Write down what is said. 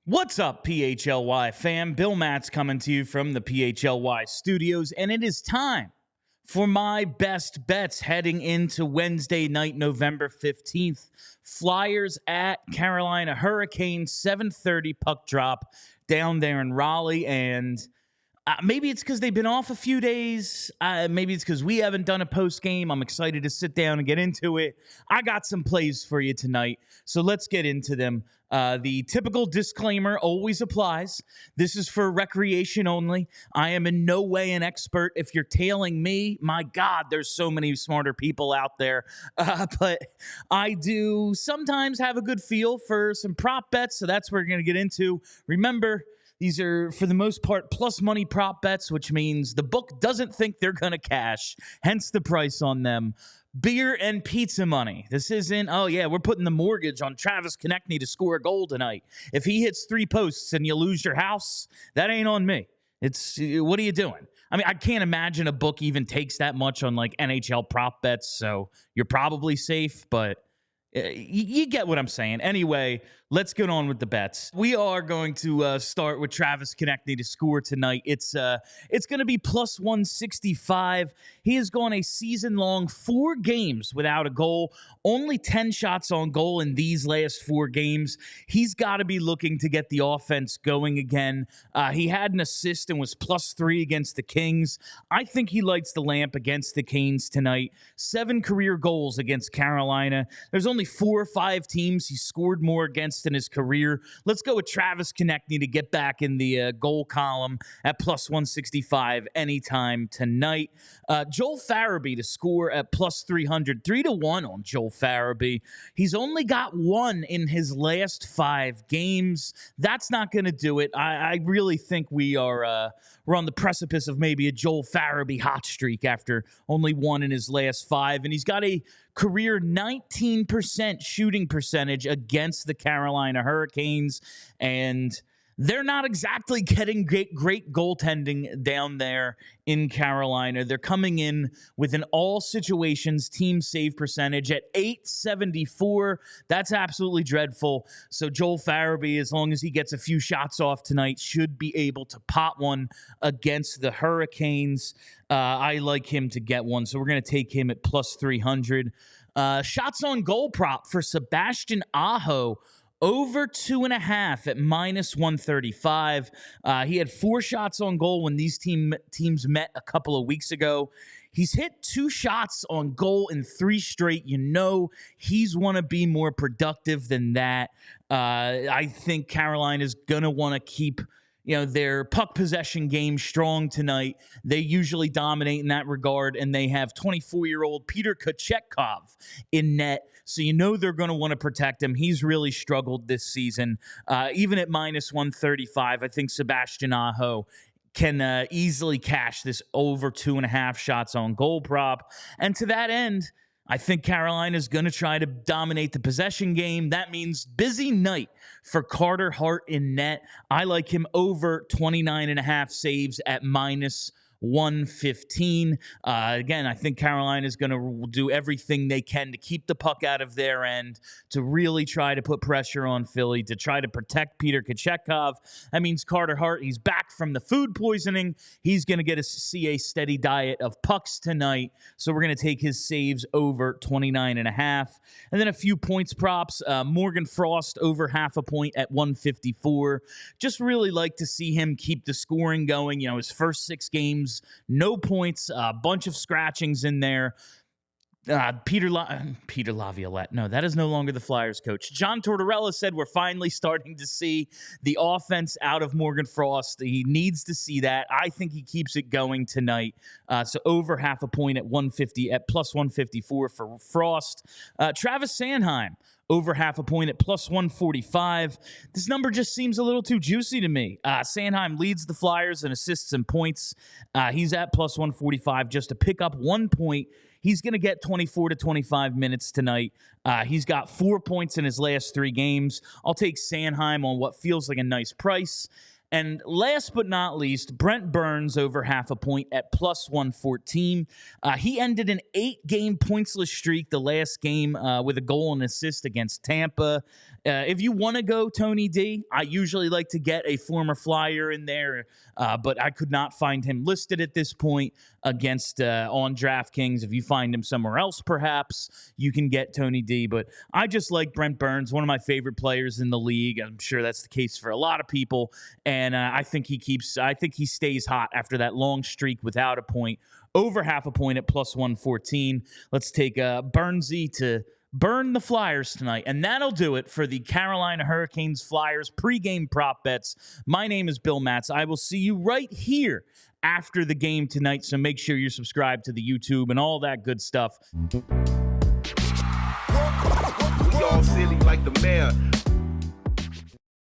What's up, PHLY fam? Bill Matz coming to you from the PHLY studios, and it is time for my best bets heading into Wednesday night, November 15th. Flyers at Carolina Hurricanes, 7:30 puck drop down there in Raleigh, and maybe it's because they've been off a few days. Maybe it's because we haven't done a post game. I'm excited to sit down and get into it. I got some plays for you tonight, so let's get into them. The typical disclaimer always applies. This is for recreation only. I am in no way an expert. If you're tailing me, my God, there's so many smarter people out there. But I do sometimes have a good feel for some prop bets, so that's what we're going to get into. Remember, these are, for the most part, plus money prop bets, which means the book doesn't think they're going to cash, hence the price on them. Beer and pizza money. This isn't, oh yeah, we're putting the mortgage on Travis Konecny to score a goal tonight. If he hits 3 posts and you lose your house, that ain't on me. It's, what are you doing? I mean, I can't imagine a book even takes that much on like NHL prop bets, so you're probably safe, but you get what I'm saying. Anyway, let's get on with the bets. We are going to start with Travis Konecny to score tonight. It's going to be plus 165. He has gone a season-long 4 games without a goal. Only 10 shots on goal in these last 4 games. He's got to be looking to get the offense going again. He had an assist and was plus 3 against the Kings. I think he lights the lamp against the Canes tonight. 7 career goals against Carolina. There's only 4 or 5 teams he scored more against in his career. Let's go with Travis Konecny to get back in the goal column at plus 165 anytime tonight. Joel Farabee to score at plus 300. 3-1 on Joel Farabee. He's only got 1 in his last 5 games. That's not going to do it. I really think we're on the precipice of maybe a Joel Farabee hot streak after only 1 in his last 5. And he's got a career 19% shooting percentage against the Carolina Hurricanes, and they're not exactly getting great goaltending down there in Carolina. They're coming in with an all situations team save percentage at .874. That's absolutely dreadful. So Joel Farabee, as long as he gets a few shots off tonight, should be able to pot one against the Hurricanes. I like him to get one, so we're going to take him at plus 300. Shots on goal prop for Sebastian Aho. Over 2.5 at minus 135. He had 4 shots on goal when these teams met a couple of weeks ago. He's hit 2 shots on goal in 3 straight. You know he's want to be more productive than that. I think Carolina's going to want to keep their puck possession game strong tonight. They usually dominate in that regard, and they have 24-year-old Peter Kochetkov in net, so they're going to want to protect him. He's really struggled this season. Even at minus 135, I think Sebastian Aho can easily cash this over 2.5 shots on goal prop. And to that end, I think Carolina's going to try to dominate the possession game. That means busy night for Carter Hart in net. I like him over 29.5 saves at minus 115. Again, I think Carolina is going to do everything they can to keep the puck out of their end, to really try to put pressure on Philly, to try to protect Peter Kochetkov. That means Carter Hart, he's back from the food poisoning. He's going to get to see a steady diet of pucks tonight. So we're going to take his saves over 29.5. And then a few points props. Morgan Frost over 0.5 point at 154. Just really like to see him keep the scoring going. His first 6 games, no points, a bunch of scratchings in there. Peter Laviolette. No, that is no longer the Flyers coach. John Tortorella said we're finally starting to see the offense out of Morgan Frost. He needs to see that. I think he keeps it going tonight. So over 0.5 point at 150 at plus 154 for Frost. Travis Sanheim over 0.5 point at plus 145. This number just seems a little too juicy to me. Sanheim leads the Flyers in assists and points. He's at plus 145 just to pick up 1 point. He's going to get 24 to 25 minutes tonight. He's got 4 points in his last 3 games. I'll take Sanheim on what feels like a nice price. And last but not least, Brent Burns over 0.5 point at plus 114. He ended an 8-game pointsless streak the last game with a goal and assist against Tampa. If you want to go Tony D, I usually like to get a former Flyer in there, but I could not find him listed at this point against on DraftKings. If you find him somewhere else, perhaps you can get Tony D. But I just like Brent Burns, one of my favorite players in the league. I'm sure that's the case for a lot of people, and I think he stays hot after that long streak without a point. Over half a point at plus 114. Let's take Burnsy to burn the Flyers tonight. And that'll do it for the Carolina Hurricanes Flyers pregame prop bets. My name is Bill Matz. I will see you right here after the game tonight. So make sure you're subscribed to the YouTube and all that good stuff. We all silly like the mayor.